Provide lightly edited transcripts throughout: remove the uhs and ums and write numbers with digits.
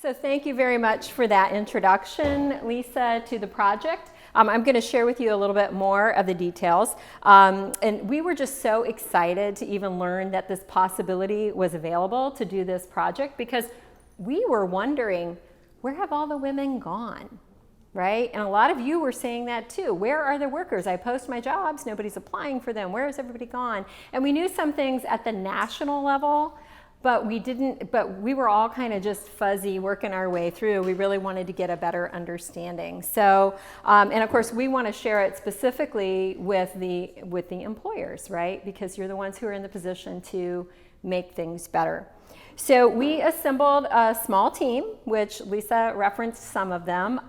So thank you very much for that introduction, Lisa, to the project. I'm going to share with you a little bit more of the details. And we were just so excited to even learn that this possibility was available to do this project, because we were wondering, where have all the women gone? Right? And a lot of you were saying that too. Where are the workers? I post my jobs, nobody's applying for them. Where has everybody gone? And we knew some things at the national level, but we were all kind of just fuzzy working our way through. We really wanted to get a better understanding. So, and of course we want to share it specifically with the employers, right? Because you're the ones who are in the position to make things better. So we assembled a small team, which Lisa referenced some of them.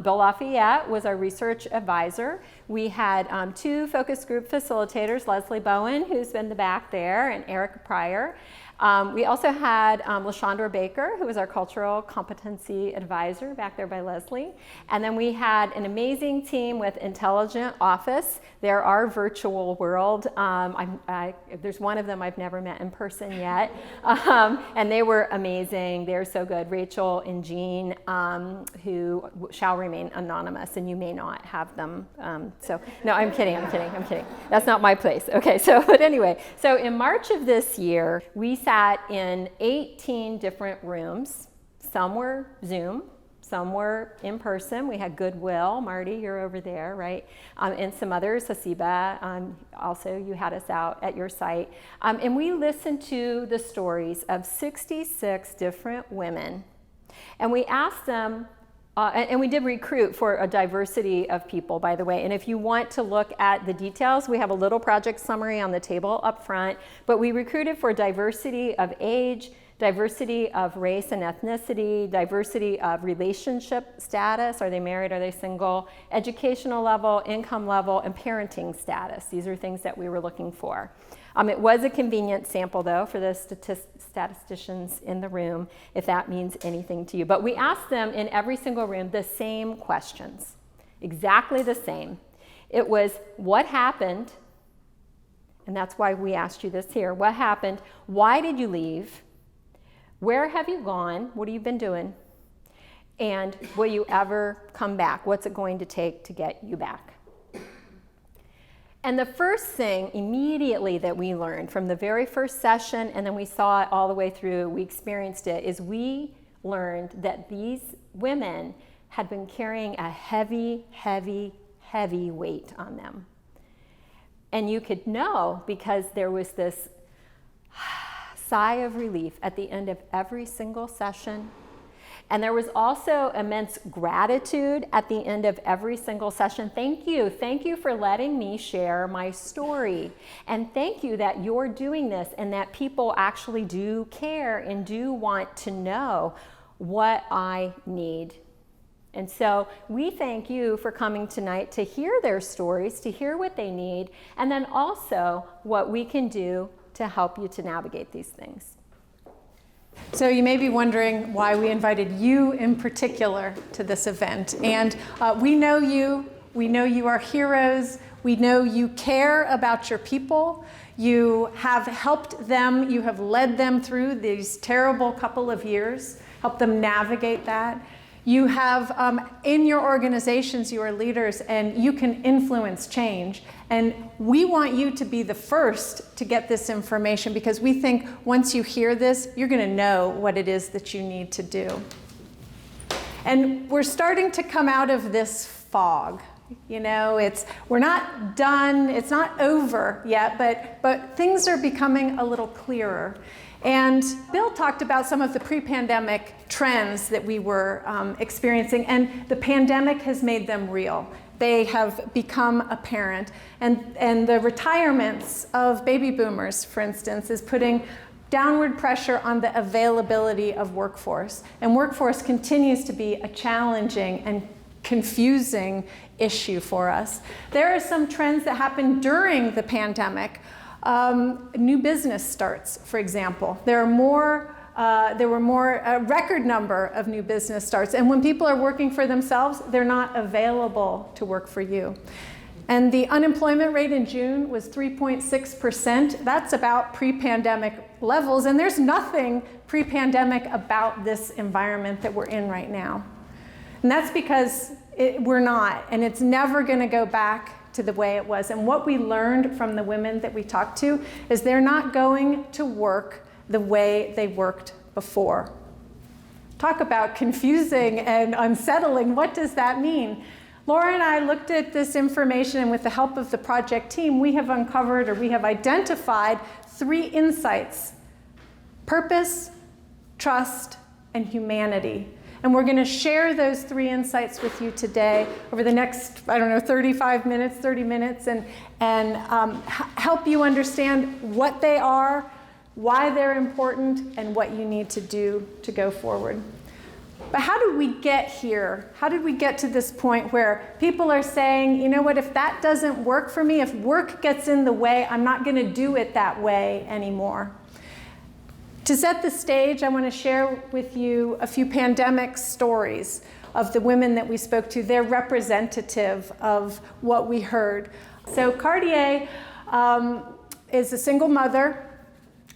Bill Lafayette was our research advisor. We had 2 focus group facilitators, Leslie Bowen, who's in the back there, and Eric Pryor. We also had LaShondra Baker, who was our cultural competency advisor back there by Leslie. And then we had an amazing team with Intelligent Office. They're our virtual world. There's one of them I've never met in person yet. And they were amazing. They're so good. Rachel and Jean, who shall remain anonymous, and you may not have them. No, I'm kidding. That's not my place. Okay, but anyway, so in March of this year, we sat in 18 different rooms. Some were Zoom, some were in person. We had Goodwill. Marty, you're over there, right? And some others, Hasiba, also you had us out at your site. And we listened to the stories of 66 different women. And we asked them, and we did recruit for a diversity of people, by the way. And if you want to look at the details, we have a little project summary on the table up front. But we recruited for diversity of age, diversity of race and ethnicity, diversity of relationship status. Are they married? Are they single? Educational level, income level, and parenting status. These are things that we were looking for. It was a convenient sample, though, for the statisticians in the room, if that means anything to you. But we asked them in every single room the same questions, exactly the same. It was, what happened? And that's why we asked you this here. What happened? Why did you leave? Where have you gone? What have you been doing? And will you ever come back? What's it going to take to get you back? And the first thing immediately that we learned from the very first session, and then we saw it all the way through, we experienced it, is we learned that these women had been carrying a heavy, heavy, heavy weight on them. And you could know because there was this sigh of relief at the end of every single session. And there was also immense gratitude at the end of every single session. Thank you for letting me share my story. And thank you that you're doing this and that people actually do care and do want to know what I need. And so we thank you for coming tonight to hear their stories, to hear what they need, and then also what we can do to help you to navigate these things. So you may be wondering why we invited you in particular to this event. And we know you are heroes, we know you care about your people, you have helped them, you have led them through these terrible couple of years, helped them navigate that. You have, in your organizations, you are leaders and you can influence change. And we want you to be the first to get this information because we think once you hear this, you're going to know what it is that you need to do. And we're starting to come out of this fog. You know, we're not done, it's not over yet, but things are becoming a little clearer. And Bill talked about some of the pre-pandemic trends that we were experiencing, and the pandemic has made them real. They have become apparent. And the retirements of baby boomers, for instance, is putting downward pressure on the availability of workforce. And workforce continues to be a challenging and confusing issue for us. There are some trends that happened during the pandemic. New business starts, for example. There were a record number of new business starts. And when people are working for themselves, they're not available to work for you. And the unemployment rate in June was 3.6%. That's about pre-pandemic levels, and there's nothing pre-pandemic about this environment that we're in right now. And that's because we're not, and it's never going to go back to the way it was. And what we learned from the women that we talked to is they're not going to work the way they worked before. Talk about confusing and unsettling. What does that mean? Laura and I looked at this information, and with the help of the project team, we have uncovered, or we have identified, 3 insights: purpose, trust, and humanity. And we're going to share those 3 insights with you today over the next, 35 minutes, 30 minutes, and help you understand what they are, why they're important, and what you need to do to go forward. But how did we get here? How did we get to this point where people are saying, you know what, if that doesn't work for me, if work gets in the way, I'm not going to do it that way anymore? To set the stage, I want to share with you a few pandemic stories of the women that we spoke to. They're representative of what we heard. So Cartier is a single mother.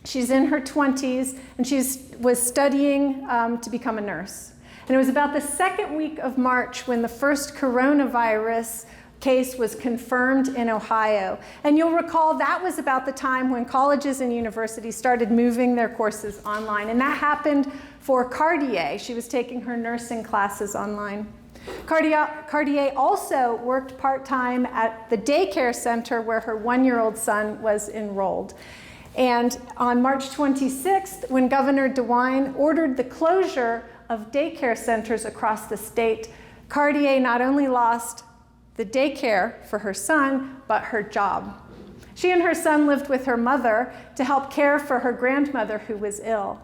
She's in her 20s, and she was studying to become a nurse. And it was about the 2nd week of March when the first coronavirus case was confirmed in Ohio. And you'll recall that was about the time when colleges and universities started moving their courses online. And that happened for Cartier. She was taking her nursing classes online. Cartier also worked part-time at the daycare center where her 1-year-old son was enrolled. And on March 26th, when Governor DeWine ordered the closure of daycare centers across the state, Cartier not only lost the daycare for her son, but her job. She and her son lived with her mother to help care for her grandmother who was ill.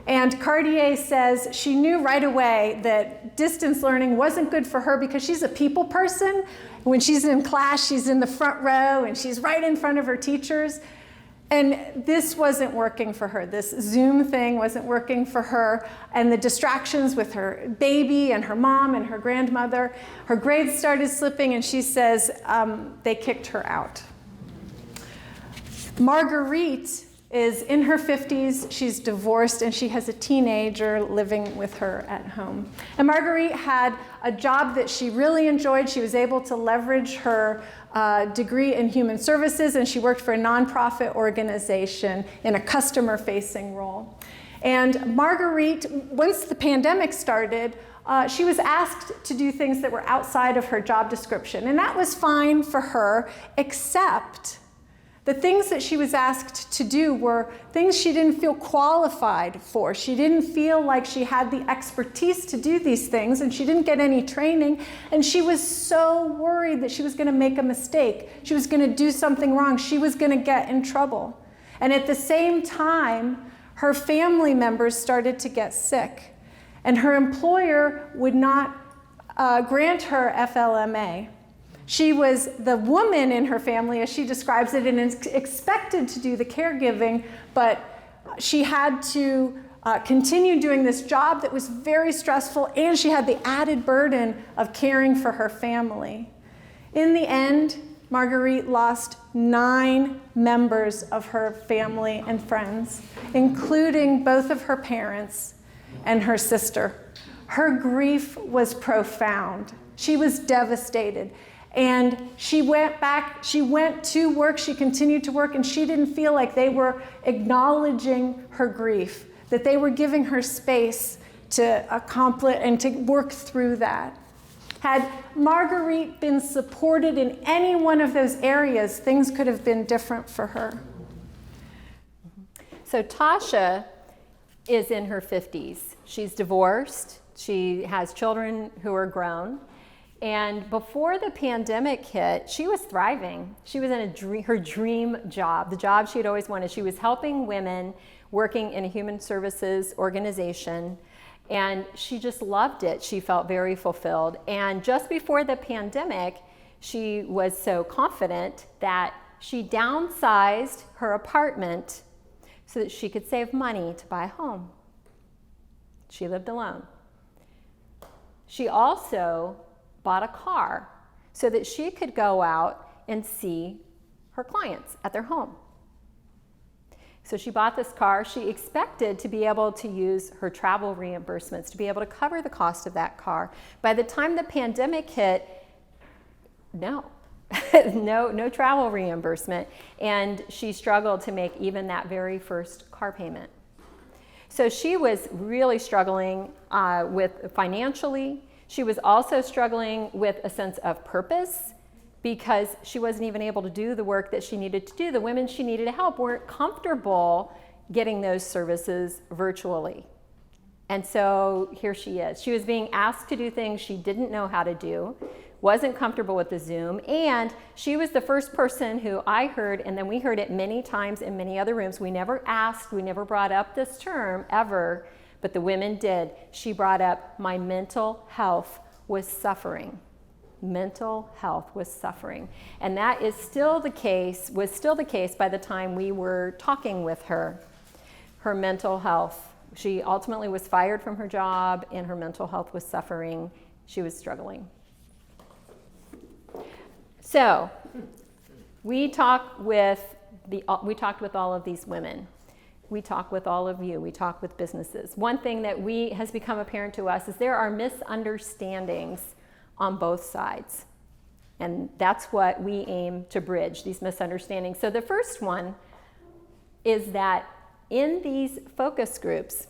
And Cartier says she knew right away that distance learning wasn't good for her because she's a people person. When she's in class, she's in the front row and she's right in front of her teachers. And this wasn't working for her. This Zoom thing wasn't working for her. And the distractions with her baby and her mom and her grandmother, her grades started slipping, and she says they kicked her out. Marguerite is in her 50s. She's divorced, and she has a teenager living with her at home. And Marguerite had a job that she really enjoyed. She was able to leverage her degree in human services, and she worked for a nonprofit organization in a customer-facing role. And Marguerite, once the pandemic started, she was asked to do things that were outside of her job description. And that was fine for her, except the things that she was asked to do were things she didn't feel qualified for. She didn't feel like she had the expertise to do these things, and she didn't get any training, and she was so worried that she was going to make a mistake. She was going to do something wrong. She was going to get in trouble. And at the same time, her family members started to get sick, and her employer would not grant her FLMA. She was the woman in her family, as she describes it, and is expected to do the caregiving, but she had to continue doing this job that was very stressful, and she had the added burden of caring for her family. In the end, Marguerite lost 9 members of her family and friends, including both of her parents and her sister. Her grief was profound. She was devastated. And she went to work, she continued to work, and she didn't feel like they were acknowledging her grief, that they were giving her space to accomplish and to work through that. Had Marguerite been supported in any one of those areas, things could have been different for her. So Tasha is in her 50s. She's divorced. She has children who are grown. And before the pandemic hit, she was thriving. She was in her dream job, the job she had always wanted. She was helping women working in a human services organization, and she just loved it. She felt very fulfilled. And just before the pandemic, she was so confident that she downsized her apartment so that she could save money to buy a home. She lived alone. She also bought a car so that she could go out and see her clients at their home. So she bought this car. She expected to be able to use her travel reimbursements to be able to cover the cost of that car. By the time the pandemic hit, no, no travel reimbursement. And she struggled to make even that very first car payment. So she was really struggling with financially. She was also struggling with a sense of purpose, because she wasn't even able to do the work that she needed to do. The women she needed to help weren't comfortable getting those services virtually. And so here she is. She was being asked to do things she didn't know how to do, wasn't comfortable with the Zoom, and she was the first person who I heard, and then we heard it many times in many other rooms. We never asked, we never brought up this term ever, but the women did. She brought up, my mental health was suffering. Mental health was suffering. And that is still the case, was still the case by the time we were talking with her. Her mental health. She ultimately was fired from her job, and her mental health was suffering. She was struggling. So we talked with all of these women. We talk with all of you. We talk with businesses. One thing that has become apparent to us is there are misunderstandings on both sides. And that's what we aim to bridge, these misunderstandings. So the first one is that in these focus groups,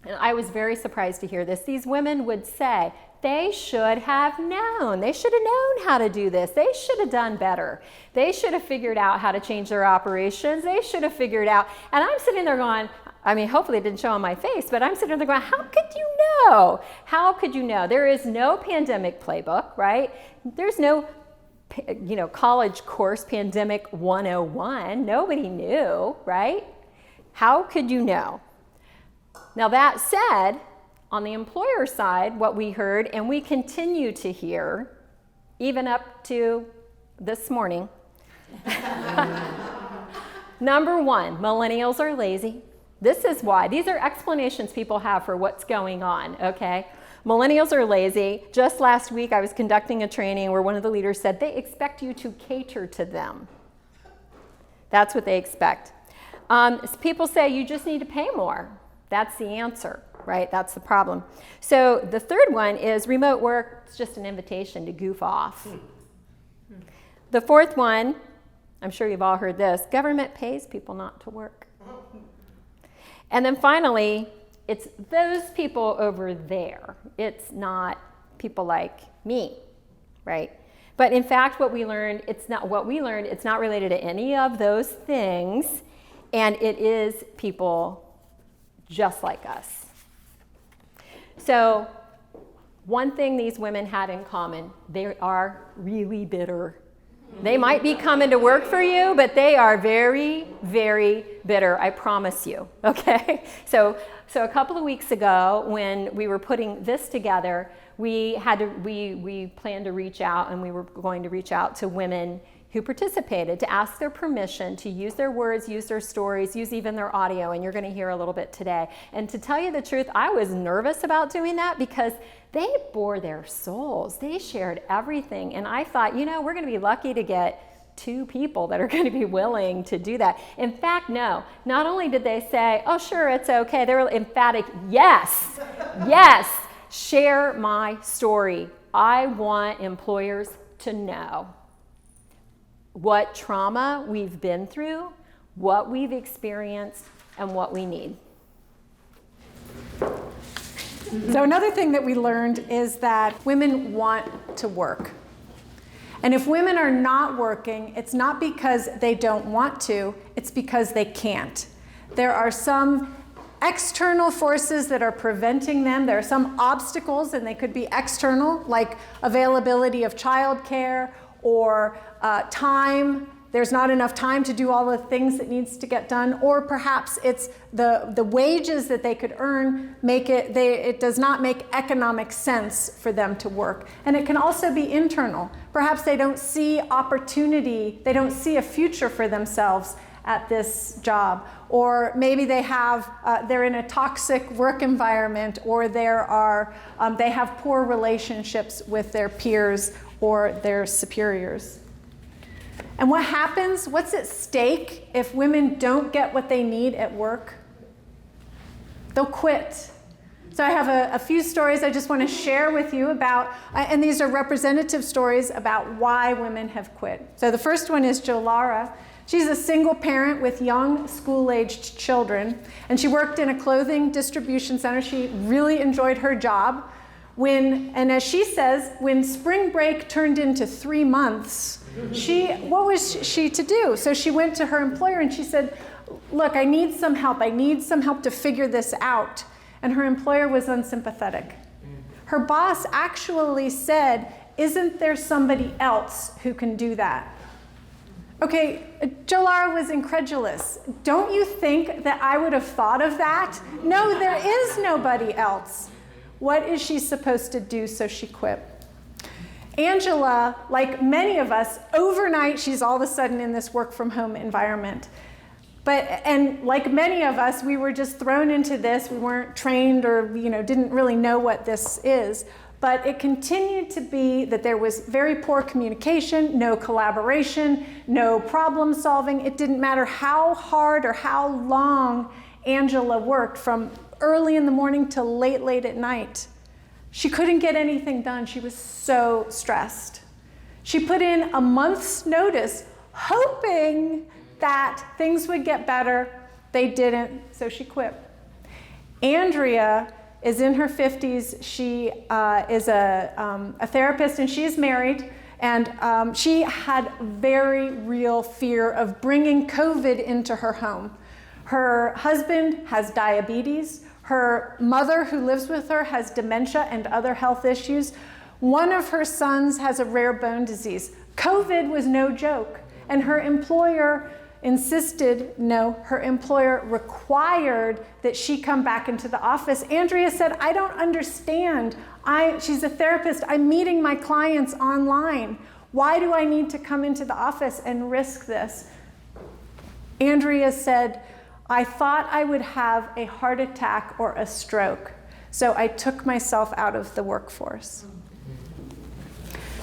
and I was very surprised to hear this, these women would say, they should have known. They should have known how to do this. They should have done better. They should have figured out how to change their operations. They should have figured out. And I'm sitting there going, I mean, hopefully it didn't show on my face, but I'm sitting there going, how could you know? How could you know? There is no pandemic playbook, right? There's no, college course, Pandemic 101. Nobody knew, right? How could you know? Now that said, on the employer side, what we heard, and we continue to hear, even up to this morning, number one, millennials are lazy. This is why. These are explanations people have for what's going on, okay? Millennials are lazy. Just last week, I was conducting a training where one of the leaders said they expect you to cater to them. That's what they expect. People say you just need to pay more. That's the answer, right? That's the problem. So the third one is remote work. It's just an invitation to goof off. The fourth one, I'm sure you've all heard this, government pays people not to work. And then finally, it's those people over there. It's not people like me, right? But in fact, what we learned, it's not related to any of those things, and it is people just like us. So one thing these women had in common, they are really bitter. They might be coming to work for you, but they are very, very bitter, I promise you, okay? So a couple of weeks ago, when we were putting this together, we planned to reach out, and we were going to reach out to women who participated to ask their permission to use their words, use their stories, use even their audio, and you're going to hear a little bit today. And to tell you the truth, I was nervous about doing that because they bore their souls. They shared everything, and I thought, we're going to be lucky to get 2 people that are going to be willing to do that. In fact, no. Not only did they say, oh, sure, it's okay, they were emphatic, yes, yes, share my story. I want employers to know what trauma we've been through, what we've experienced, and what we need. So another thing that we learned is that women want to work. And if women are not working, it's not because they don't want to, it's because they can't. There are some external forces that are preventing them. There are some obstacles, and they could be external, like availability of childcare or time. There's not enough time to do all the things that needs to get done, or perhaps it's the wages that they could earn it does not make economic sense for them to work. And it can also be internal. Perhaps they don't see opportunity, they don't see a future for themselves at this job, or maybe they're in a toxic work environment, or they have poor relationships with their peers or their superiors. And what happens? What's at stake if women don't get what they need at work? They'll quit. So I have a few stories I just want to share with you about, and these are representative stories about why women have quit. So the first one is Jolara. She's a single parent with young school-aged children, and she worked in a clothing distribution center. She really enjoyed her job. And as she says, when spring break turned into 3 months, what was she to do? So she went to her employer and she said, look, I need some help. I need some help to figure this out. And her employer was unsympathetic. Her boss actually said, isn't there somebody else who can do that? Okay, Jolara was incredulous. Don't you think that I would have thought of that? No, there is nobody else. What is she supposed to do? So she quit. Angela, like many of us, overnight she's all of a sudden in this work from home environment. And like many of us, we were just thrown into this. We weren't trained or didn't really know what this is. But it continued to be that there was very poor communication, no collaboration, no problem solving. It didn't matter how hard or how long Angela worked, from early in the morning till late at night. She couldn't get anything done. She was so stressed. She put in a month's notice, hoping that things would get better. They didn't, so she quit. Andrea is in her 50s. She is a therapist, and she's married, and she had very real fear of bringing COVID into her home. Her husband has diabetes. Her mother, who lives with her, has dementia and other health issues. One of her sons has a rare bone disease. COVID was no joke, and her employer her employer required that she come back into the office. Andrea said, I don't understand. She's a therapist. I'm meeting my clients online. Why do I need to come into the office and risk this? Andrea said, I thought I would have a heart attack or a stroke, so I took myself out of the workforce.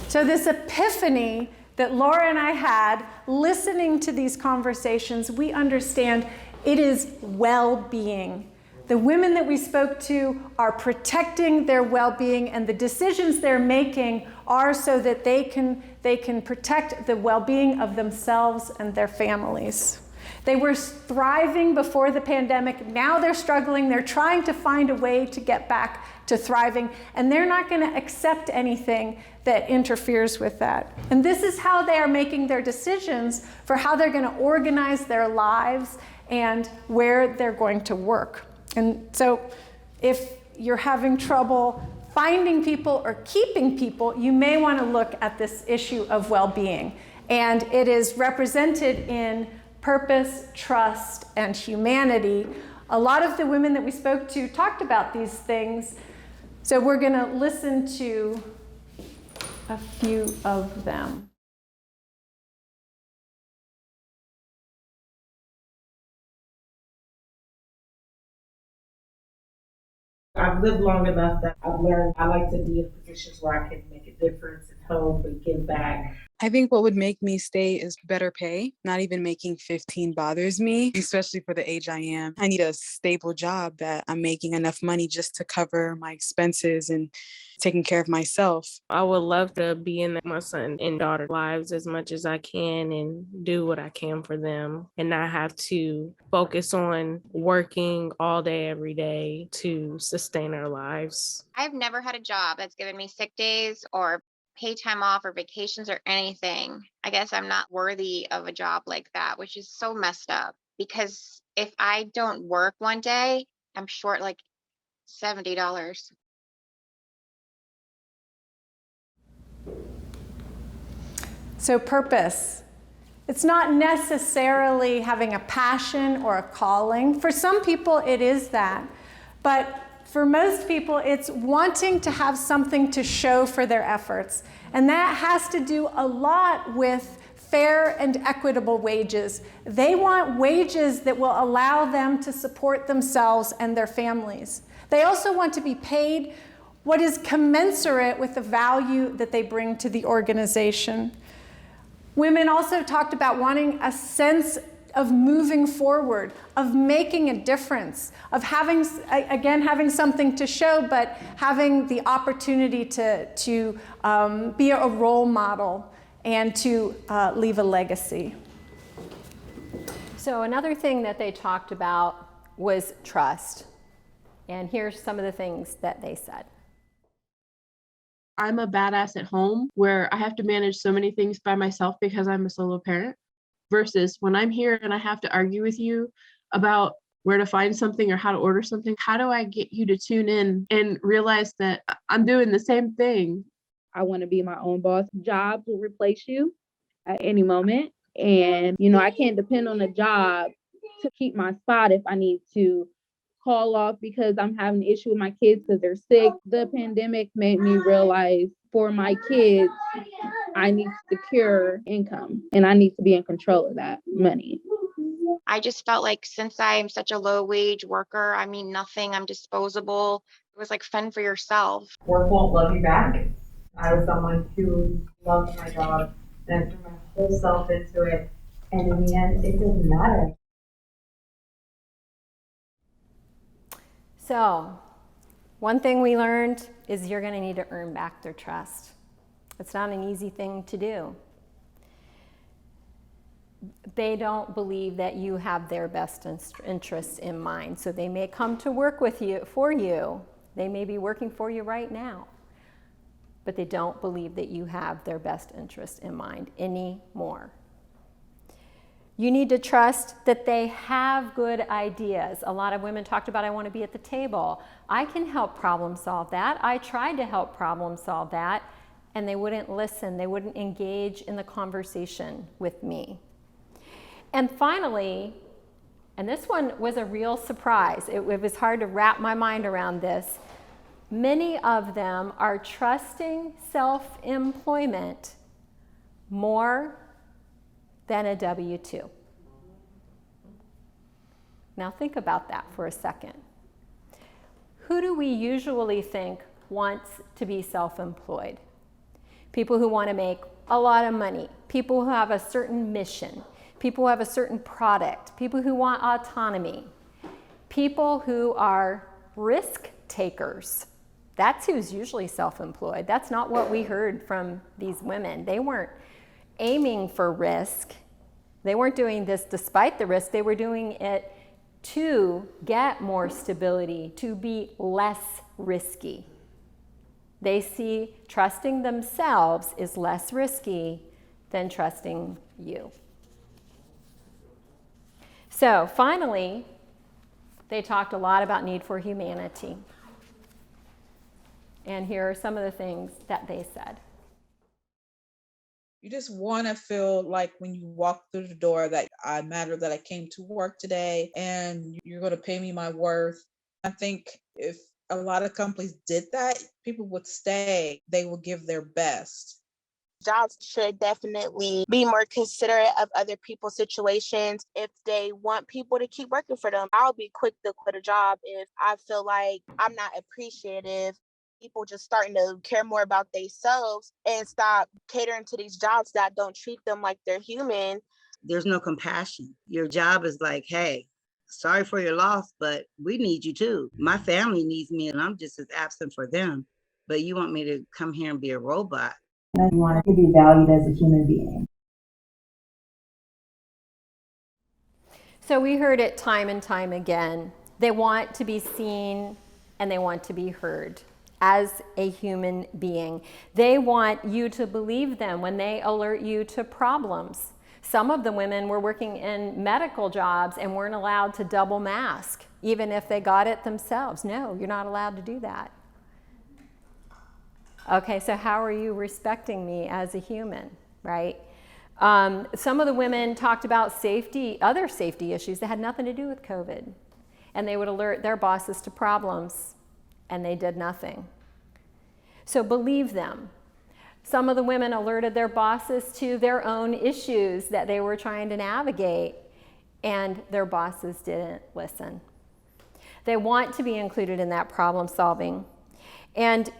So this epiphany that Laura and I had listening to these conversations, we understand it is well-being. The women that we spoke to are protecting their well-being, and the decisions they're making are so that they can protect the well-being of themselves and their families. They were thriving before the pandemic. Now they're struggling. They're trying to find a way to get back to thriving, and they're not going to accept anything that interferes with that. And this is how they are making their decisions for how they're going to organize their lives and where they're going to work. And so if you're having trouble finding people or keeping people, you may want to look at this issue of well-being. And it is represented in purpose, trust, and humanity. A lot of the women that we spoke to talked about these things, so we're going to listen to a few of them. I've lived long enough that I've learned I like to be in positions where I can make a difference and help and give back. I think what would make me stay is better pay. Not even making 15 bothers me, especially for the age I am. I need a stable job that I'm making enough money just to cover my expenses and taking care of myself. I would love to be in my son and daughter's lives as much as I can and do what I can for them and not have to focus on working all day, every day to sustain our lives. I've never had a job that's given me sick days or pay time off or vacations or anything. I guess I'm not worthy of a job like that, which is so messed up, because if I don't work one day, I'm short like $70. So purpose. It's not necessarily having a passion or a calling. For some people, it is that. But for most people, it's wanting to have something to show for their efforts. And that has to do a lot with fair and equitable wages. They want wages that will allow them to support themselves and their families. They also want to be paid what is commensurate with the value that they bring to the organization. Women also talked about wanting a sense of moving forward, of making a difference, of having, again, having something to show, but having the opportunity to be a role model and to leave a legacy. So another thing that they talked about was trust. And here's some of the things that they said. I'm a badass at home where I have to manage so many things by myself because I'm a solo parent, versus when I'm here and I have to argue with you about where to find something or how to order something, how do I get you to tune in and realize that I'm doing the same thing? I want to be my own boss. Jobs will replace you at any moment. And, I can't depend on a job to keep my spot if I need to call off because I'm having an issue with my kids because they're sick. The pandemic made me realize for my kids, I need to secure income and I need to be in control of that money. I just felt like since I'm such a low wage worker, I mean nothing, I'm disposable. It was like fend for yourself. Work won't love you back. I was someone who loved my job and threw my whole self into it. And in the end, it didn't matter. So, one thing we learned is you're going to need to earn back their trust. It's not an easy thing to do. They don't believe that you have their best interests in mind. So they may come to work with you, for you. They may be working for you right now. But they don't believe that you have their best interest in mind anymore. You need to trust that they have good ideas. A lot of women talked about, I want to be at the table. I can help problem solve that. I tried to help problem solve that, and they wouldn't listen. They wouldn't engage in the conversation with me. And finally, and this one was a real surprise. It was hard to wrap my mind around this. Many of them are trusting self-employment more than a W-2. Now think about that for a second. Who do we usually think wants to be self-employed? People who want to make a lot of money, people who have a certain mission, people who have a certain product, people who want autonomy, people who are risk takers. That's who's usually self-employed. That's not what we heard from these women. They weren't aiming for risk. They weren't doing this despite the risk. They were doing it to get more stability, to be less risky. They see trusting themselves is less risky than trusting you. So finally, they talked a lot about need for humanity. And here are some of the things that they said. You just want to feel like when you walk through the door that I matter, that I came to work today and you're going to pay me my worth. I think if a lot of companies did that, people would stay. They will give their best. Jobs should definitely be more considerate of other people's situations. If they want people to keep working for them, I'll be quick to quit a job if I feel like I'm not appreciative. People just starting to care more about themselves and stop catering to these jobs that don't treat them like they're human. There's no compassion. Your job is like, hey, sorry for your loss, but we need you too. My family needs me and I'm just as absent for them. But you want me to come here and be a robot. You want to be valued as a human being. So we heard it time and time again. They want to be seen and they want to be heard as a human being. They want you to believe them when they alert you to problems. Some of the women were working in medical jobs and weren't allowed to double mask, even if they got it themselves. No, you're not allowed to do that. Okay, so how are you respecting me as a human, right? Some of the women talked about other safety issues that had nothing to do with COVID. And they would alert their bosses to problems, and they did nothing. So believe them. Some of the women alerted their bosses to their own issues that they were trying to navigate, and their bosses didn't listen. They want to be included in that problem solving. And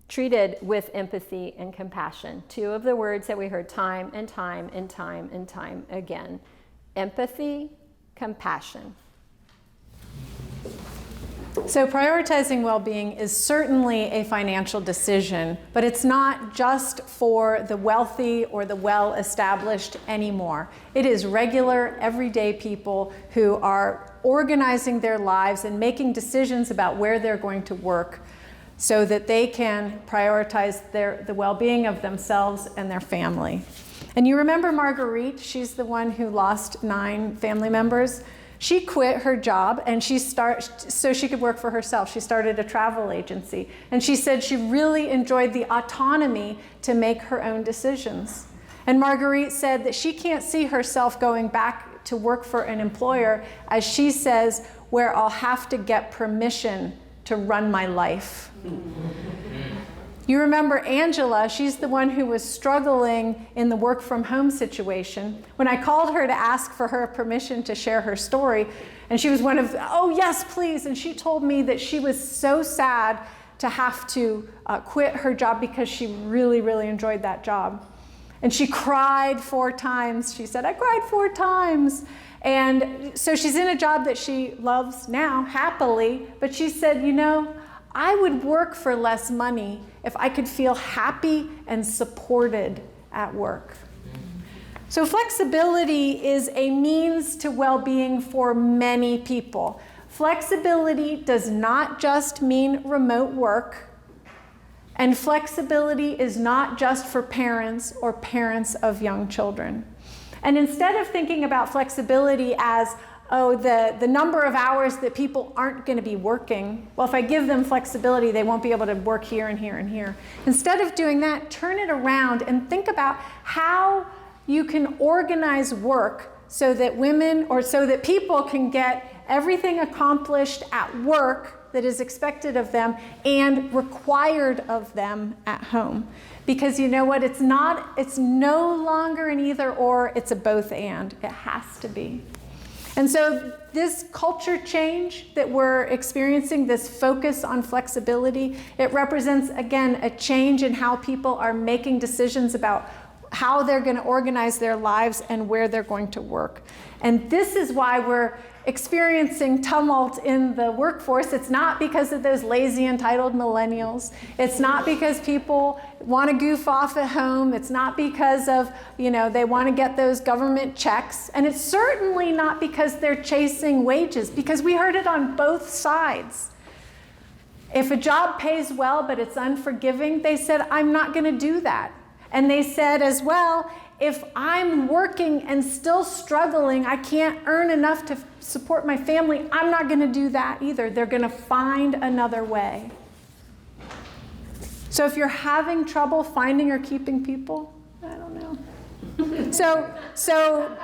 treated with empathy and compassion. Two of the words that we heard time and time and time and time again. Empathy, compassion. So prioritizing well-being is certainly a financial decision, but it's not just for the wealthy or the well-established anymore. It is regular, everyday people who are organizing their lives and making decisions about where they're going to work so that they can prioritize the well-being of themselves and their family. And you remember Marguerite? She's the one who lost 9 family members. She quit her job and so she could work for herself. She started a travel agency. And she said she really enjoyed the autonomy to make her own decisions. And Marguerite said that she can't see herself going back to work for an employer, as she says, where I'll have to get permission to run my life. You remember Angela, she's the one who was struggling in the work from home situation. When I called her to ask for her permission to share her story, and she was one of, oh yes, please, and she told me that she was so sad to have to quit her job because she really, really enjoyed that job. And she cried 4 times. She said, I cried 4 times. And so she's in a job that she loves now, happily, but she said, you know, I would work for less money if I could feel happy and supported at work. So flexibility is a means to well-being for many people. Flexibility does not just mean remote work, and flexibility is not just for parents or parents of young children. And instead of thinking about flexibility as the number of hours that people aren't going to be working. Well, if I give them flexibility, they won't be able to work here and here and here. Instead of doing that, turn it around and think about how you can organize work so that people can get everything accomplished at work that is expected of them and required of them at home. Because you know what? It's no longer an either or, it's a both and. It has to be. And so this culture change that we're experiencing, this focus on flexibility, it represents, again, a change in how people are making decisions about how they're going to organize their lives and where they're going to work. And this is why we're experiencing tumult in the workforce. It's not because of those lazy, entitled millennials. It's not because people want to goof off at home. It's not because of, they want to get those government checks. And it's certainly not because they're chasing wages, because we heard it on both sides. If a job pays well, but it's unforgiving, they said, I'm not going to do that. And they said as well, if I'm working and still struggling, I can't earn enough to support my family, I'm not going to do that either. They're going to find another way. So if you're having trouble finding or keeping people, I don't know. So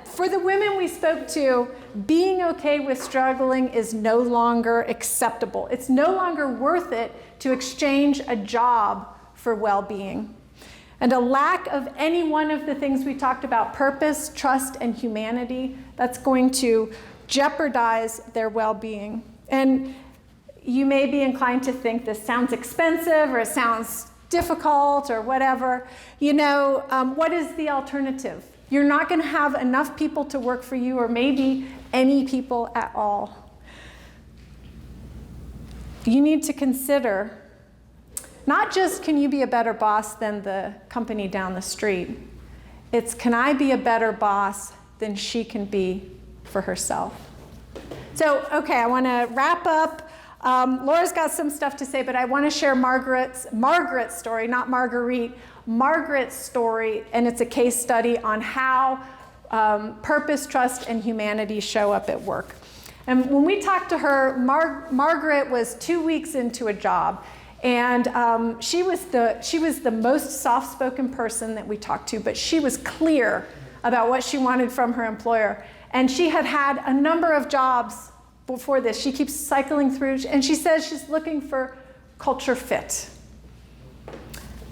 for the women we spoke to, being okay with struggling is no longer acceptable. It's no longer worth it to exchange a job for well-being. And a lack of any one of the things we talked about, purpose, trust, and humanity, that's going to jeopardize their well-being. And you may be inclined to think this sounds expensive or it sounds difficult or whatever. What is the alternative? You're not going to have enough people to work for you, or maybe any people at all. You need to consider not just can you be a better boss than the company down the street, it's can I be a better boss than she can be for herself. So, okay, I want to wrap up. Laura's got some stuff to say, but I want to share Margaret's story, not Marguerite, Margaret's story, and it's a case study on how purpose, trust, and humanity show up at work. And when we talked to her, Margaret was 2 weeks into a job. And she was the most soft-spoken person that we talked to, but she was clear about what she wanted from her employer. And she had had a number of jobs before this. She keeps cycling through, and she says she's looking for culture fit.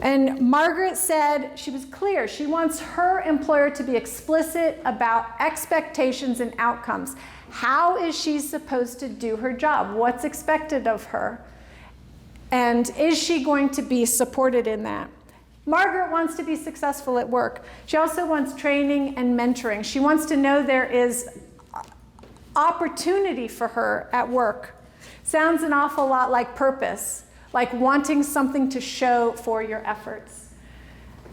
And Margaret said she was clear. She wants her employer to be explicit about expectations and outcomes. How is she supposed to do her job? What's expected of her? And is she going to be supported in that? Margaret wants to be successful at work. She also wants training and mentoring. She wants to know there is opportunity for her at work. Sounds an awful lot like purpose, like wanting something to show for your efforts.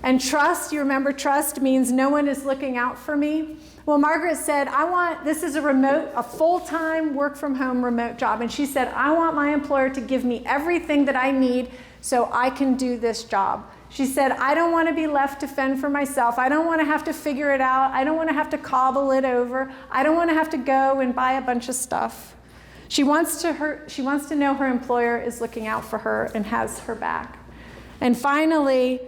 And trust, you remember trust means no one is looking out for me. Well, Margaret said, this is a full-time work from home remote job. And she said, I want my employer to give me everything that I need so I can do this job. She said, I don't want to be left to fend for myself. I don't want to have to figure it out. I don't want to have to cobble it over. I don't want to have to go and buy a bunch of stuff. She wants to know her employer is looking out for her and has her back. And finally,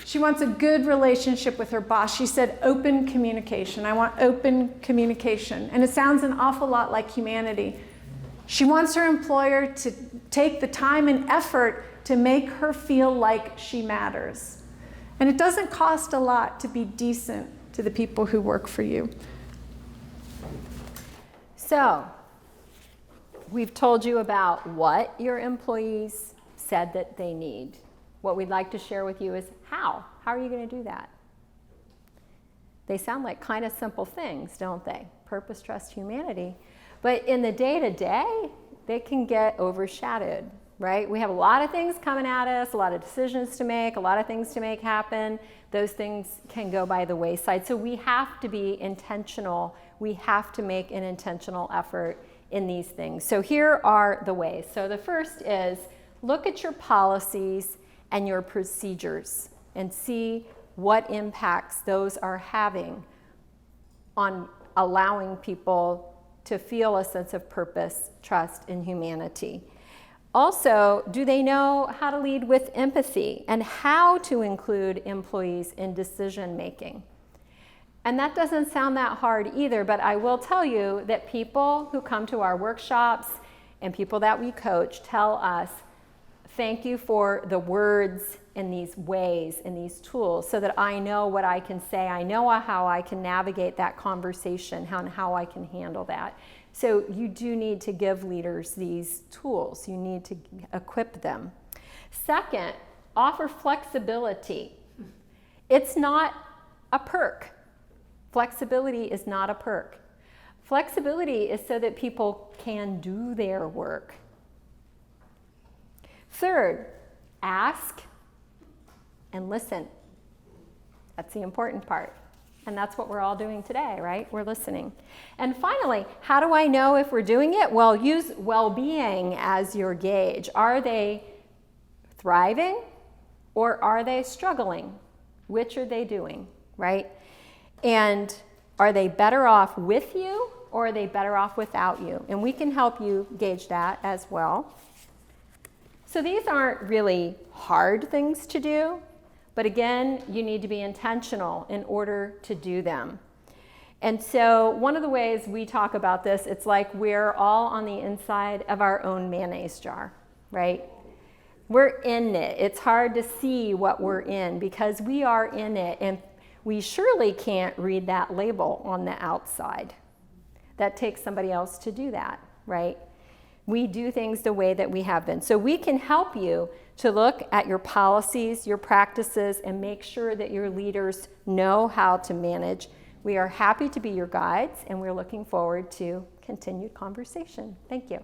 she wants a good relationship with her boss. She said open communication. I want open communication. And it sounds an awful lot like humanity. She wants her employer to take the time and effort to make her feel like she matters. And it doesn't cost a lot to be decent to the people who work for you. So, we've told you about what your employees said that they need. What we'd like to share with you is how. How are you going to do that? They sound like kind of simple things, don't they? Purpose, trust, humanity. But in the day-to-day, they can get overshadowed, right? We have a lot of things coming at us, a lot of decisions to make, a lot of things to make happen. Those things can go by the wayside. So we have to be intentional. We have to make an intentional effort in these things. So here are the ways. So the first is look at your policies and your procedures and see what impacts those are having on allowing people to feel a sense of purpose, trust, and humanity. Also, do they know how to lead with empathy and how to include employees in decision making? And that doesn't sound that hard either, but I will tell you that people who come to our workshops and people that we coach tell us, thank you for the words in these ways, in these tools, so that I know what I can say. I know how I can navigate that conversation and how I can handle that. So you do need to give leaders these tools. You need to equip them. Second, offer flexibility. It's not a perk. Flexibility is not a perk. Flexibility is so that people can do their work. Third, ask and listen. That's the important part. And that's what we're all doing today, right? We're listening. And finally, how do I know if we're doing it? Well, use well-being as your gauge. Are they thriving or are they struggling? Which are they doing, right? And are they better off with you or are they better off without you? And we can help you gauge that as well. So these aren't really hard things to do, but again, you need to be intentional in order to do them. And so one of the ways we talk about this, it's like we're all on the inside of our own mayonnaise jar, right? We're in it. It's hard to see what we're in because we are in it, and we surely can't read that label on the outside. That takes somebody else to do that, right? We do things the way that we have been. So we can help you to look at your policies, your practices, and make sure that your leaders know how to manage. We are happy to be your guides, and we're looking forward to continued conversation. Thank you.